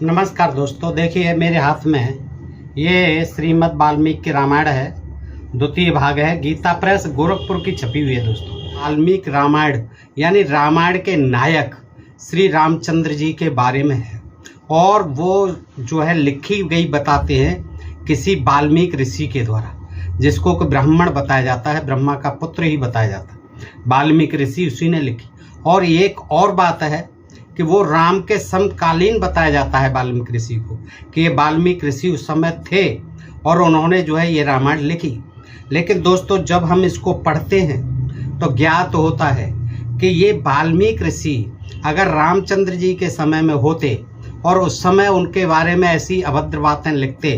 नमस्कार दोस्तों, देखिए मेरे हाथ में ये श्रीमद् वाल्मीकि रामायण है। द्वितीय भाग है। गीता प्रेस गोरखपुर की छपी हुई है दोस्तों। वाल्मीकि रामायण यानी रामायण के नायक श्री रामचंद्र जी के बारे में है और वो जो है लिखी गई बताते हैं किसी वाल्मीकि ऋषि के द्वारा, जिसको कि ब्राह्मण बताया जाता है, ब्रह्मा का पुत्र ही बताया जाता है। वाल्मीकि ऋषि उसी ने लिखी। और एक और बात है कि वो राम के समकालीन बताया जाता है वाल्मीकि ऋषि को, कि ये वाल्मीकि ऋषि उस समय थे और उन्होंने जो है ये रामायण लिखी। लेकिन दोस्तों, जब हम इसको पढ़ते हैं तो ज्ञात होता है कि ये वाल्मीकि ऋषि अगर रामचंद्र जी के समय में होते और उस समय उनके बारे में ऐसी अभद्र बातें लिखते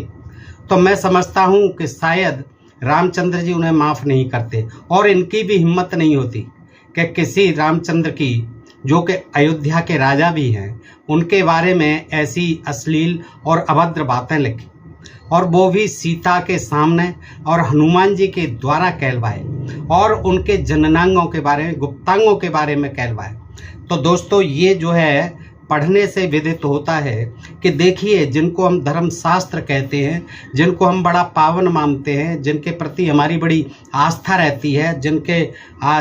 तो मैं समझता हूँ कि शायद रामचंद्र जी उन्हें माफ़ नहीं करते और इनकी भी हिम्मत नहीं होती कि किसी रामचंद्र की, जो कि अयोध्या के राजा भी हैं, उनके बारे में ऐसी अश्लील और अभद्र बातें लिखी, और वो भी सीता के सामने और हनुमान जी के द्वारा कहलवाए और उनके जननांगों के बारे में, गुप्तांगों के बारे में कहलवाए। तो दोस्तों, ये जो है पढ़ने से विदित होता है कि देखिए, जिनको हम धर्म शास्त्र कहते हैं, जिनको हम बड़ा पावन मानते हैं, जिनके प्रति हमारी बड़ी आस्था रहती है, जिनके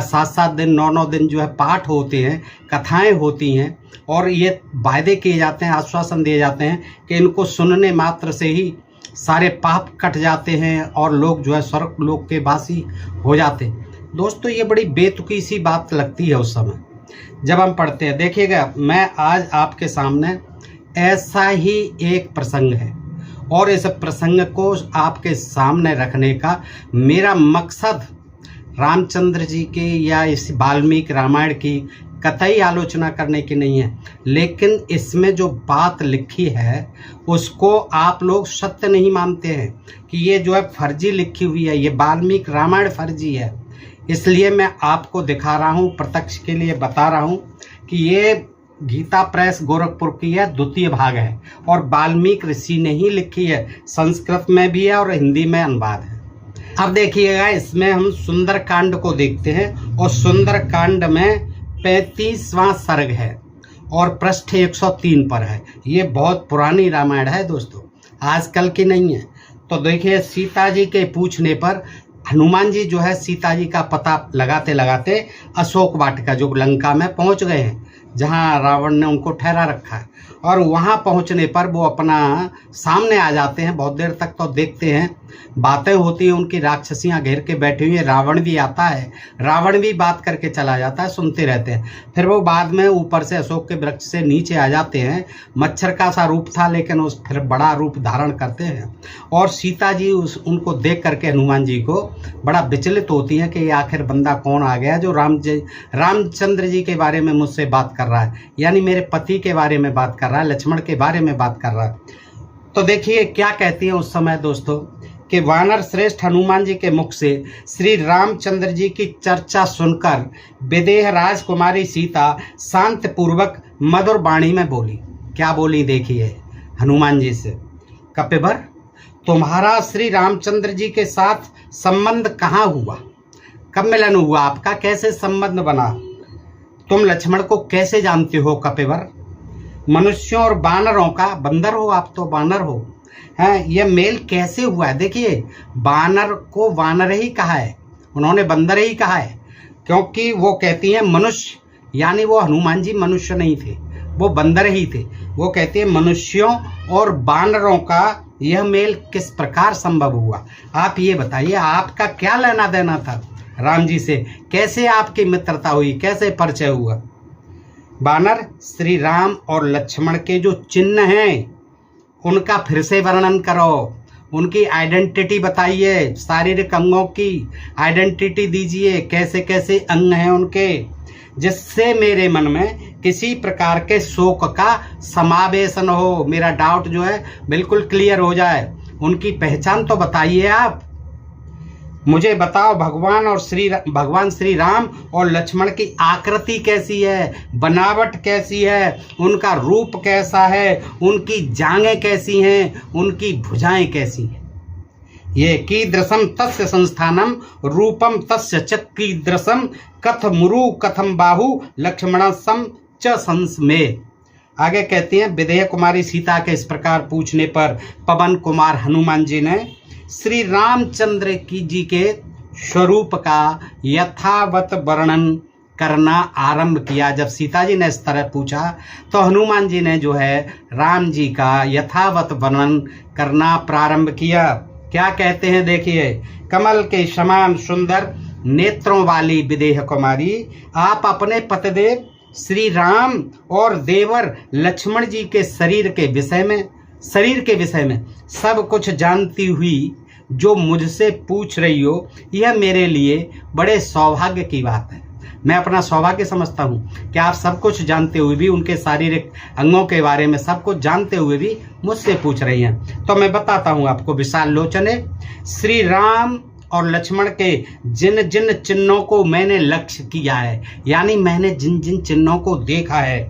7-7 दिन 9-9 दिन जो है पाठ होते हैं, कथाएं होती हैं और ये वायदे किए जाते हैं, आश्वासन दिए जाते हैं कि इनको सुनने मात्र से ही सारे पाप कट जाते हैं और लोग जो है स्वर्ग लोक के वासी हो जाते हैं। दोस्तों, ये बड़ी बेतुकी सी बात लगती है उस समय जब हम पढ़ते हैं। देखिएगा, मैं आज आपके सामने ऐसा ही एक प्रसंग है और इस प्रसंग को आपके सामने रखने का मेरा मकसद रामचंद्र जी के या इस वाल्मीकि रामायण की कतई आलोचना करने की नहीं है, लेकिन इसमें जो बात लिखी है उसको आप लोग सत्य नहीं मानते हैं कि ये जो है फर्जी लिखी हुई है, ये वाल्मीकि रामायण फर्जी है। इसलिए मैं आपको दिखा रहा हूँ, प्रत्यक्ष के लिए बता रहा हूँ कि ये गीता प्रेस गोरखपुर की है, द्वितीय भाग है और वाल्मीकि ऋषि ने ही लिखी है। संस्कृत में भी है और हिंदी में अनुवाद है। अब देखिएगा, इसमें हम सुंदर कांड को देखते हैं और सुंदर कांड में 35वां सर्ग है और पृष्ठ 103 पर है। ये बहुत पुरानी रामायण है दोस्तों, आजकल की नहीं है। तो देखिए, सीता जी के पूछने पर हनुमान जी जो है सीता जी का पता लगाते लगाते अशोक वाटिका, जो लंका में पहुंच गए हैं, जहां रावण ने उनको ठहरा रखा है, और वहां पहुंचने पर वो अपना सामने आ जाते हैं। बहुत देर तक तो देखते हैं, बातें होती हैं उनकी, राक्षसियां घेर के बैठी हुई हैं, रावण भी आता है, रावण भी बात करके चला जाता है, सुनते रहते हैं। फिर वो बाद में ऊपर से अशोक के वृक्ष से नीचे आ जाते हैं। मच्छर का सा रूप था, लेकिन उस फिर बड़ा रूप धारण करते हैं और सीता जी उनको देख करके हनुमान जी को बड़ा विचलित होती है कि ये आखिर बंदा कौन आ गया जो रामचंद्र जी के बारे में मुझसे बात कर रहा है, यानी मेरे पति के बारे में बात कर रहा है, लक्ष्मण के बारे में बात कर रहा है। तो देखिए क्या कहती है उस समय दोस्तों, कि वानर श्रेष्ठ हनुमान जी के मुख से श्री रामचंद्र जी की चर्चा सुनकर विदेह राजकुमारी सीता शांत पूर्वक मधुर वाणी में बोली। क्या बोली देखिए हनुमान जी से, कपिवर, तुम्हारा श्री रामचंद्र जी के साथ संबंध कहाँ हुआ, कब मिलन हुआ आपका, कैसे संबंध बना, तुम लक्ष्मण को कैसे जानते हो कपिवर, मनुष्यों और बानरों का, बंदर हो आप तो, बानर हो हैं, यह मेल कैसे हुआ है। देखिए, बानर को वानर ही कहा है, उन्होंने बंदर ही कहा है, क्योंकि वो कहती हैं मनुष्य, यानी वो हनुमान जी मनुष्य नहीं थे, वो बंदर ही थे। वो कहती है मनुष्यों और बानरों का यह मेल किस प्रकार संभव हुआ, आप ये बताइए, आपका क्या लेना देना था राम जी से, कैसे आपकी मित्रता हुई, कैसे परिचय हुआ। बानर, श्री राम और लक्ष्मण के जो चिन्ह हैं उनका फिर से वर्णन करो, उनकी आइडेंटिटी बताइए, शारीरिक अंगों की आइडेंटिटी दीजिए, कैसे कैसे अंग हैं उनके, जिससे मेरे मन में किसी प्रकार के शोक का समावेश न हो, मेरा डाउट जो है बिल्कुल क्लियर हो जाए। उनकी पहचान तो बताइए आप मुझे, बताओ भगवान श्री राम और लक्ष्मण की आकृति कैसी है, बनावट कैसी है, उनका रूप कैसा है, उनकी जांघें कैसी हैं, उनकी भुजाएं कैसी हैं। ये कीदृशम तस्य संस्थानम रूपम तस्य च कीदृशम कथमुरु कथम बाहु लक्ष्मणसम च संस्मे। आगे कहती हैं, विदेह कुमारी सीता के इस प्रकार पूछने पर पवन कुमार हनुमान जी ने श्री रामचंद्र की जी के स्वरूप का यथावत वर्णन करना आरंभ किया। जब सीता जी ने इस तरह पूछा तो हनुमान जी ने जो है राम जी का यथावत वर्णन करना प्रारंभ किया। क्या कहते हैं देखिए, कमल के समान सुंदर नेत्रों वाली विदेह कुमारी, आप अपने पतिदेव श्री राम और देवर लक्ष्मण जी के शरीर के विषय में सब कुछ जानती हुई जो मुझसे पूछ रही हो, यह मेरे लिए बड़े सौभाग्य की बात है। मैं अपना सौभाग्य समझता हूँ कि आप सब कुछ जानते हुए भी, उनके शारीरिक अंगों के बारे में सब कुछ जानते हुए भी मुझसे पूछ रही हैं। तो मैं बताता हूँ आपको। विशाल लोचने, श्री राम और लक्ष्मण के जिन जिन चिन्हों को मैंने लक्ष्य किया है, यानी मैंने जिन जिन चिन्हों को देखा है,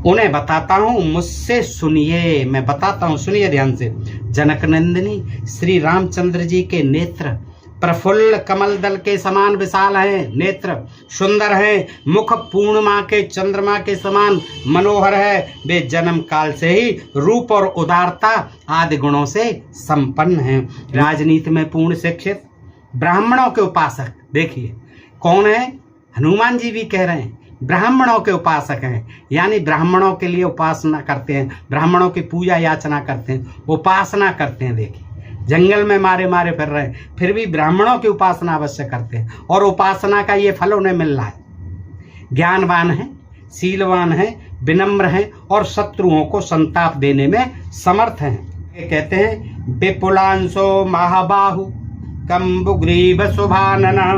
उन्हें बताता हूँ, मुझसे सुनिए। मैं बताता हूँ, सुनिए ध्यान से। जनक नंदिनी, श्री रामचंद्र जी के नेत्र प्रफुल्ल कमल दल के समान विशाल हैं, नेत्र सुंदर हैं, मुख पूर्णिमा के चंद्रमा के समान मनोहर है। वे जन्म काल से ही रूप और उदारता आदि गुणों से संपन्न हैं। राजनीति में पूर्ण शिक्षित, ब्राह्मणों के उपासक। देखिए कौन है, हनुमान जी भी कह रहे हैं ब्राह्मणों के उपासक हैं, यानी ब्राह्मणों के लिए उपासना करते हैं, ब्राह्मणों की पूजा याचना करते हैं, उपासना करते हैं। देखिए जंगल में मारे मारे फिर रहे हैं, फिर भी ब्राह्मणों की उपासना अवश्य करते हैं, और उपासना का ये फल उन्हें मिल रहा है। ज्ञानवान है, शीलवान है, विनम्र है और शत्रुओं को संताप देने में समर्थ हैं। ये कहते हैं, विपुलांशो महाबाहु कंबुग्रीव शुभानना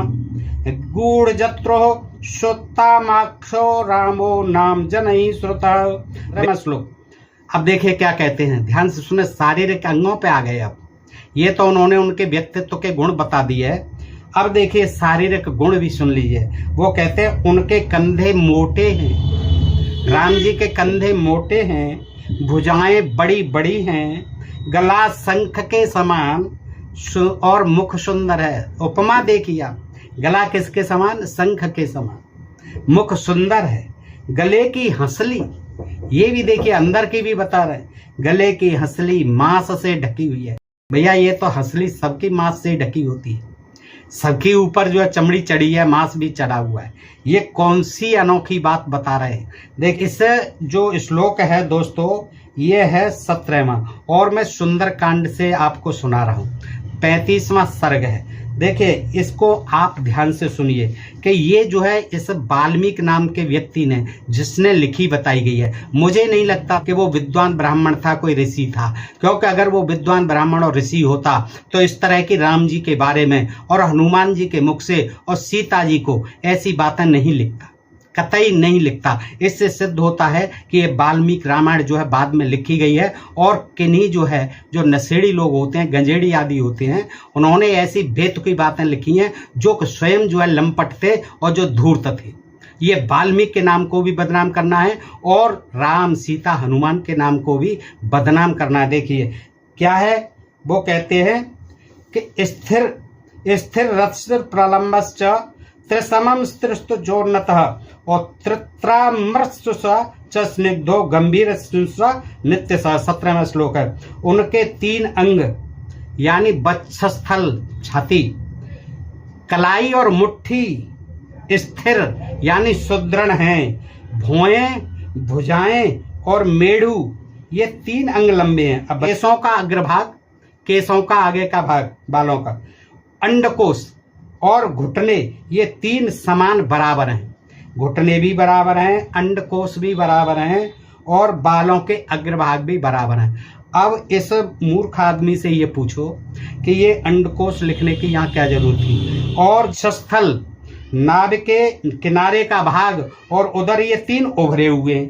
गूढ़ जत्रो श्रोतामाक्षो रामो नाम जनई श्रुता। श्लोक। अब देखिए क्या कहते हैं, ध्यान से सुने। शारीरिक अंगों पे आ गए। अब ये तो उन्होंने उनके व्यक्तित्व के गुण बता दिए। अब देखिए शारीरिक गुण भी सुन लीजिए। वो कहते हैं, उनके कंधे मोटे हैं, राम जी के कंधे मोटे हैं, भुजाएं बड़ी बड़ी हैं, गला शंख के समान और मुख सुंदर है। उपमा देखिए आप, गला किसके समान, शंख के समान, मुख सुंदर है, गले की हंसली, ये भी देखिए अंदर की भी बता रहे हैं, गले की हंसली मांस से ढकी हुई है। भैया ये तो हंसली सबकी मांस से ढकी होती है, सबके ऊपर जो है चमड़ी चढ़ी है, मांस भी चढ़ा हुआ है। ये कौन सी अनोखी बात बता रहे हैं। देख, इस जो श्लोक है दोस्तों, ये है 17वां, और मैं सुंदर कांड से आपको सुना रहा हूँ। 35वां सर्ग है। देखिए इसको आप ध्यान से सुनिए कि ये जो है इस वाल्मीकि नाम के व्यक्ति ने जिसने लिखी बताई गई है। मुझे नहीं लगता कि वो विद्वान ब्राह्मण था, कोई ऋषि था, क्योंकि अगर वो विद्वान ब्राह्मण और ऋषि होता तो इस तरह की राम जी के बारे में और हनुमान जी के मुख से और सीता जी को ऐसी बातें नहीं लिखता, कतई नहीं लिखता। इससे सिद्ध होता है कि ये वाल्मीकि रामायण जो है बाद में लिखी गई है, और किन्हीं जो है जो नशेड़ी लोग होते हैं, गंजेड़ी आदि होते हैं, उन्होंने ऐसी बेतुकी बातें लिखी हैं जो स्वयं जो है लंपट थे और जो धूर्त थे। ये वाल्मीकि के नाम को भी बदनाम करना है और राम सीता हनुमान के नाम को भी बदनाम करना है। देखिए क्या है, वो कहते हैं कि स्थिर रथस्थिर प्रलंबश्च त्रिसमम स्त्रिस्तु जोर्नतः और त्रित्रामृतु च स्निग्धो गंभीर नित्य 17वां श्लोक है। उनके 3 अंग यानी वक्षस्थल छाती, कलाई और मुट्ठी स्थिर यानी सुदृढ़ हैं, भुएं भुजाएं और मेढ़ू ये 3 अंग लंबे हैं। अब केसों का अग्रभाग, केसों का आगे का भाग बालों का, अंडकोश और घुटने ये 3 समान बराबर हैं। घुटने भी बराबर हैं, अंडकोश भी बराबर हैं और बालों के अग्रभाग भी बराबर हैं। अब इस मूर्ख आदमी से ये पूछो कि ये अंडकोश लिखने की यहाँ क्या जरूरत थी। और स्थल नाभ के किनारे का भाग और उधर ये 3 उभरे हुए हैं।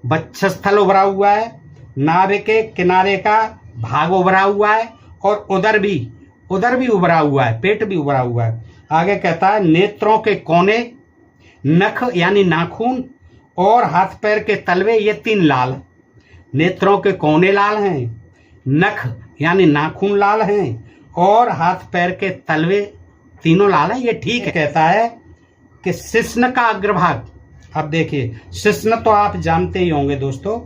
वक्षस्थल उभरा हुआ है, नाभ के किनारे का भाग उभरा हुआ है और उधर भी उभरा हुआ है, पेट भी उभरा हुआ है। आगे कहता है, नेत्रों के कोने, नख यानी नाखून और हाथ पैर के तलवे ये 3 लाल। नेत्रों के कोने लाल हैं, नख यानी नाखून लाल हैं और हाथ पैर के तलवे तीनों लाल हैं। ये ठीक है। कहता है कि शिश्न का अग्रभाग अब देखिए शिश्न तो आप जानते ही होंगे दोस्तों,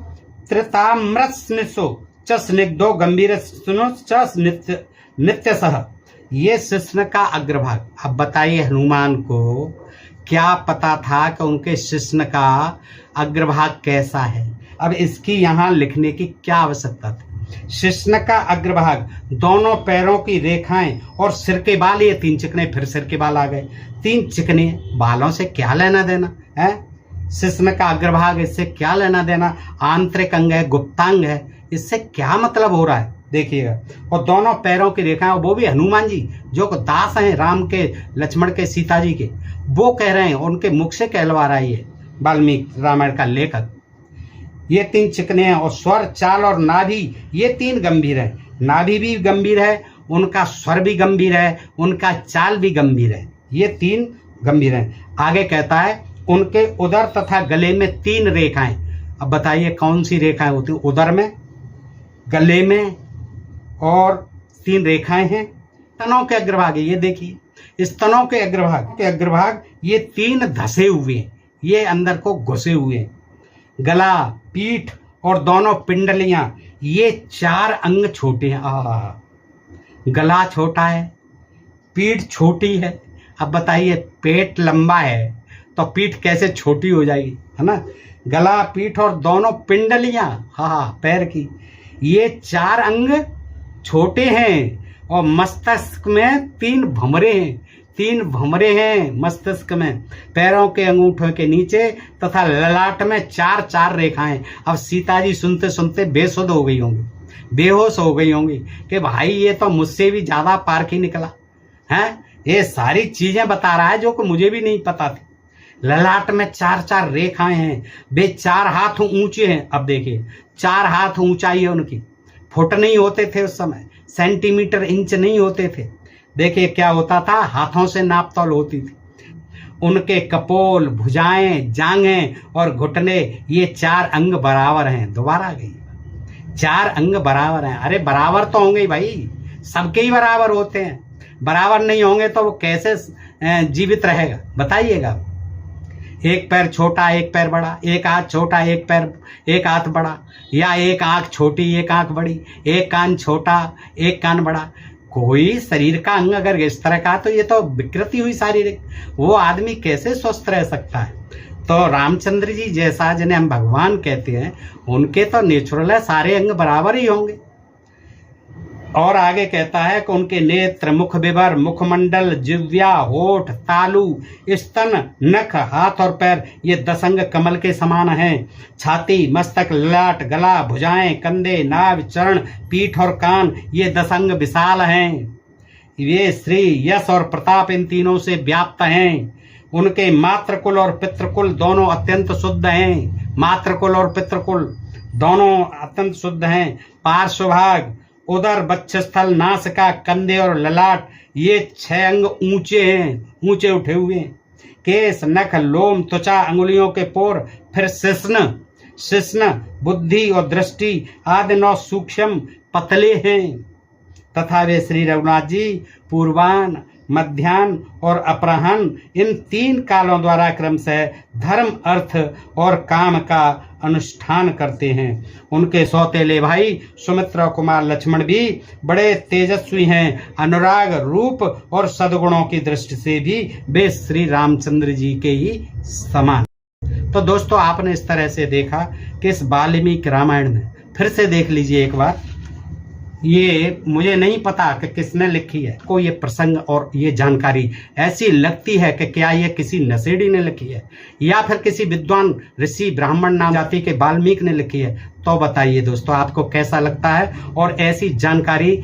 त्रिताम्रस्निशो च स्निग्धो गंभीर च नित्य सह, ये शिश्न का अग्रभाग। अब बताइए हनुमान को क्या पता था कि उनके शिश्न का अग्रभाग कैसा है। अब इसकी यहाँ लिखने की क्या आवश्यकता थी। शिश्न का अग्रभाग, दोनों पैरों की रेखाएं और सिर के बाल, ये 3 चिकने, फिर सिर के बाल आ गए। 3 चिकने बालों से क्या लेना देना है। शिश्न का अग्रभाग, इससे क्या लेना देना। आंतरिक अंग है, गुप्तांग है, इससे क्या मतलब हो रहा है देखिएगा। और दोनों पैरों की रेखाएं, वो भी हनुमान जी जो दास हैं राम के, लक्ष्मण के, सीता जी के, वो कह रहे हैं, उनके मुख से कहलवा रहा है ये वाल्मीकि रामायण का लेखक। ये 3 चिकने हैं। और स्वर, चाल और नाभि, ये 3 गंभीर है। नाभि भी गंभीर है, उनका स्वर भी गंभीर है, उनका चाल भी गंभीर है, ये 3 गंभीर हैं। आगे कहता है उनके उदर तथा गले में 3 रेखाएं। अब बताइए कौन सी रेखाएं होती हैं। उदर में, गले में और 3 रेखाएं हैं। स्तनों के अग्रभाग, ये देखिए स्तनों के अग्रभाग ये 3 धसे हुए हैं, ये अंदर को घुसे हुए हैं। गला, पीठ और दोनों पिंडलियां, ये 4 अंग छोटे हैं। गला छोटा है, पीठ छोटी है। अब बताइए पेट लंबा है तो पीठ कैसे छोटी हो जाएगी, है ना। गला, पीठ और दोनों पिंडलियां, पैर की, ये 4 अंग छोटे हैं। और मस्तिष्क में 3 भंवरे हैं, 3 भंवरे हैं मस्तिष्क में, पैरों के अंगूठों के नीचे तथा ललाट में 4 रेखाएं। अब सीता जी सुनते सुनते बेसुध हो गई होंगी, बेहोश हो गई होंगी कि भाई ये तो मुझसे भी ज्यादा पारखी निकला है, ये सारी चीजें बता रहा है जो कि मुझे भी नहीं पता थी। ललाट में 4 रेखाएं हैं, वे 4 हाथ ऊंचे हैं। अब देखिए 4 हाथ ऊंचाई है उनकी। फुट नहीं होते थे उस समय, सेंटीमीटर, इंच नहीं होते थे। देखिए क्या होता था, हाथों से नापतोल होती थी। उनके कपोल, भुजाएं, जांघें और घुटने, ये 4 अंग बराबर हैं। दोबारा आ गई, 4 अंग बराबर हैं। अरे बराबर तो होंगे भाई, सबके ही बराबर होते हैं। बराबर नहीं होंगे तो वो कैसे जीवित रहेगा बताइएगा। एक पैर छोटा, एक पैर बड़ा, एक हाथ छोटा, एक हाथ बड़ा, या एक आंख छोटी, एक आंख बड़ी, एक कान छोटा, एक कान बड़ा। कोई शरीर का अंग अगर इस तरह का, तो ये तो विकृति हुई शारीरिक, वो आदमी कैसे स्वस्थ रह सकता है। तो रामचंद्र जी जैसा, जिन्हें हम भगवान कहते हैं, उनके तो नेचुरल है, सारे अंग बराबर ही होंगे। और आगे कहता है कि उनके नेत्र, मुख विवर, मुखमंडल, जिह्वा, होठ, तालु, स्तन, नख, हाथ और पैर, ये 10 अंग कमल के समान हैं। छाती, मस्तक, ललाट, गला, भुजाएं, कंधे, नाभ, चरण, पीठ और कान, ये 10 अंग विशाल हैं। ये श्री, यश और प्रताप इन तीनों से व्याप्त हैं। उनके मातृकुल और पितृकुल दोनों अत्यंत शुद्ध हैं। मातृकुल और पितृकुल दोनों अत्यंत शुद्ध हैं। पार्श्वभाग, उदर, वक्षस्थल, नासिका, कंधे और ललाट, ये 6 अंग ऊंचे हैं, ऊंचे उठे हुए हैं। केस, नख, लोम, त्वचा, अंगुलियों के पोर, फिर शिश्न, बुद्धि और दृष्टि आदि 9 सूक्ष्म पतले हैं। तथा वे श्री रघुनाथ जी पूर्वान, मध्यान्ह और अपराह्न, इन 3 कालों द्वारा क्रमशः धर्म, अर्थ और काम का अनुष्ठान करते हैं। उनके सौतेले भाई सुमित्रा कुमार लक्ष्मण भी बड़े तेजस्वी हैं। अनुराग, रूप और सद्गुणों की दृष्टि से भी वे श्री रामचंद्र जी के ही समान। तो दोस्तों आपने इस तरह से देखा कि इस वाल्मीकि रामायण में, फिर से देख लीजिए एक बार, ये मुझे नहीं पता कि किसने लिखी है, को ये प्रसंग और ये जानकारी ऐसी लगती है कि क्या ये किसी नशेड़ी ने लिखी है या फिर किसी विद्वान ऋषि ब्राह्मण नाम जाति के वाल्मीकि ने लिखी है। तो बताइए दोस्तों आपको कैसा लगता है। और ऐसी जानकारी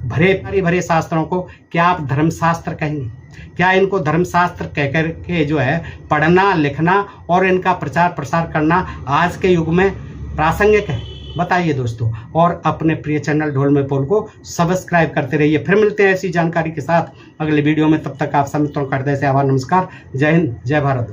भरे शास्त्रों को क्या आप धर्मशास्त्र कहेंगे? क्या इनको धर्मशास्त्र कह कर के जो है पढ़ना, लिखना और इनका प्रचार प्रसार करना आज के युग में प्रासंगिक है? बताइए दोस्तों। और अपने प्रिय चैनल ढोल में पोल को सब्सक्राइब करते रहिए। फिर मिलते हैं ऐसी जानकारी के साथ अगले वीडियो में। तब तक आप सभी मित्रों का हृदय से आभार, नमस्कार, जय हिंद, जय भारत।